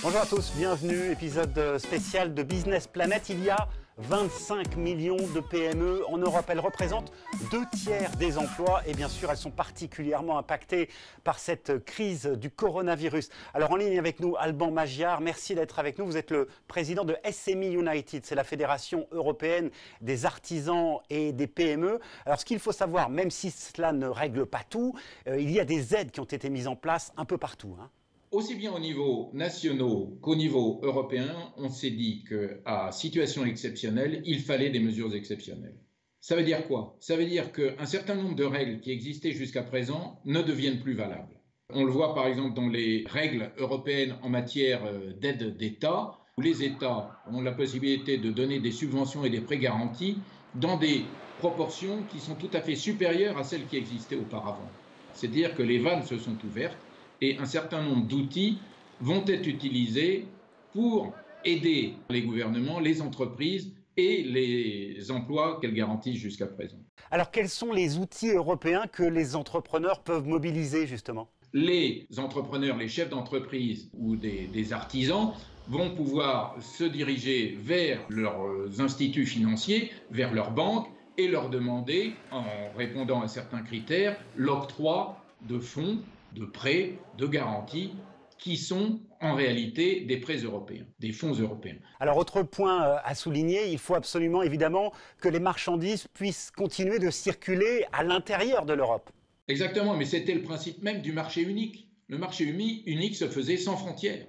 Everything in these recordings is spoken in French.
Bonjour à tous, bienvenue, épisode spécial de Business Planet. Il y a 25 millions de PME en Europe. Elles représentent 2/3 des emplois et bien sûr, elles sont particulièrement impactées par cette crise du coronavirus. Alors en ligne avec nous, Alban Magyar, merci d'être avec nous. Vous êtes le président de SME United, c'est la Fédération européenne des artisans et des PME. Alors ce qu'il faut savoir, même si cela ne règle pas tout, il y a des aides qui ont été mises en place un peu partout, hein. Aussi bien au niveau national qu'au niveau européen, on s'est dit qu'à situation exceptionnelle, il fallait des mesures exceptionnelles. Ça veut dire quoi? Ça veut dire qu'un certain nombre de règles qui existaient jusqu'à présent ne deviennent plus valables. On le voit par exemple dans les règles européennes en matière d'aide d'État, où les États ont la possibilité de donner des subventions et des prêts garantis dans des proportions qui sont tout à fait supérieures à celles qui existaient auparavant. C'est-à-dire que les vannes se sont ouvertes et un certain nombre d'outils vont être utilisés pour aider les gouvernements, les entreprises et les emplois qu'elles garantissent jusqu'à présent. Alors quels sont les outils européens que les entrepreneurs peuvent mobiliser justement? Les entrepreneurs, les chefs d'entreprise ou des artisans vont pouvoir se diriger vers leurs instituts financiers, vers leurs banques et leur demander, en répondant à certains critères, l'octroi de fonds, de prêts, de garanties, qui sont en réalité des prêts européens, des fonds européens. Alors autre point à souligner, il faut absolument évidemment que les marchandises puissent continuer de circuler à l'intérieur de l'Europe. Exactement, mais c'était le principe même du marché unique. Le marché unique se faisait sans frontières.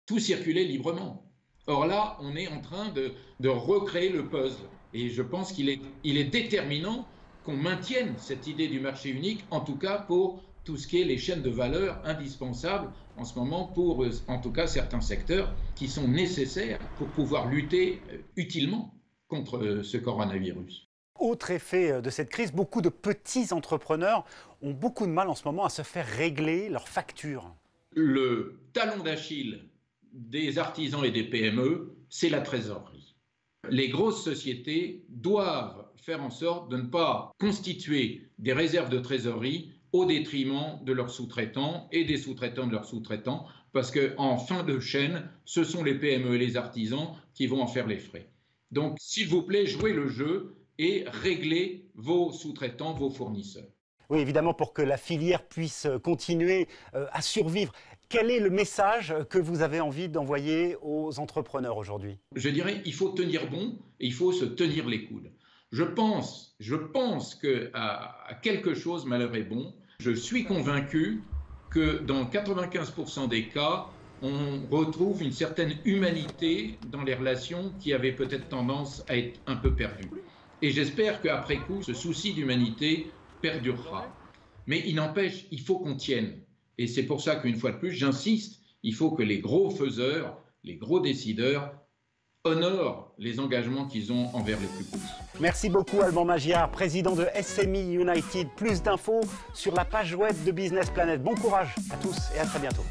Tout circulait librement. Or là, on est en train de recréer le puzzle. Et je pense qu'il est déterminant qu'on maintienne cette idée du marché unique, en tout cas pour tout ce qui est les chaînes de valeur indispensables en ce moment pour, en tout cas, certains secteurs qui sont nécessaires pour pouvoir lutter utilement contre ce coronavirus. Autre effet de cette crise, beaucoup de petits entrepreneurs ont beaucoup de mal en ce moment à se faire régler leurs factures. Le talon d'Achille des artisans et des PME, c'est la trésorerie. Les grosses sociétés doivent faire en sorte de ne pas constituer des réserves de trésorerie au détriment de leurs sous-traitants et des sous-traitants de leurs sous-traitants, parce qu'en fin de chaîne, ce sont les PME et les artisans qui vont en faire les frais. Donc, s'il vous plaît, jouez le jeu et réglez vos sous-traitants, vos fournisseurs. Oui, évidemment, pour que la filière puisse continuer à survivre. Quel est le message que vous avez envie d'envoyer aux entrepreneurs aujourd'hui? Je dirais, il faut tenir bon et il faut se tenir les coudes. Je pense qu'à quelque chose, malheur est bon. Je suis convaincu que dans 95% des cas, on retrouve une certaine humanité dans les relations qui avaient peut-être tendance à être un peu perdues. Et j'espère qu'après coup, ce souci d'humanité perdurera. Mais il n'empêche, il faut qu'on tienne. Et c'est pour ça qu'une fois de plus, j'insiste, il faut que les gros faiseurs, les gros décideurs honorent les engagements qu'ils ont envers les plus petits. Merci beaucoup Alban Magyar, président de SME United. Plus d'infos sur la page web de Business Planet. Bon courage à tous et à très bientôt.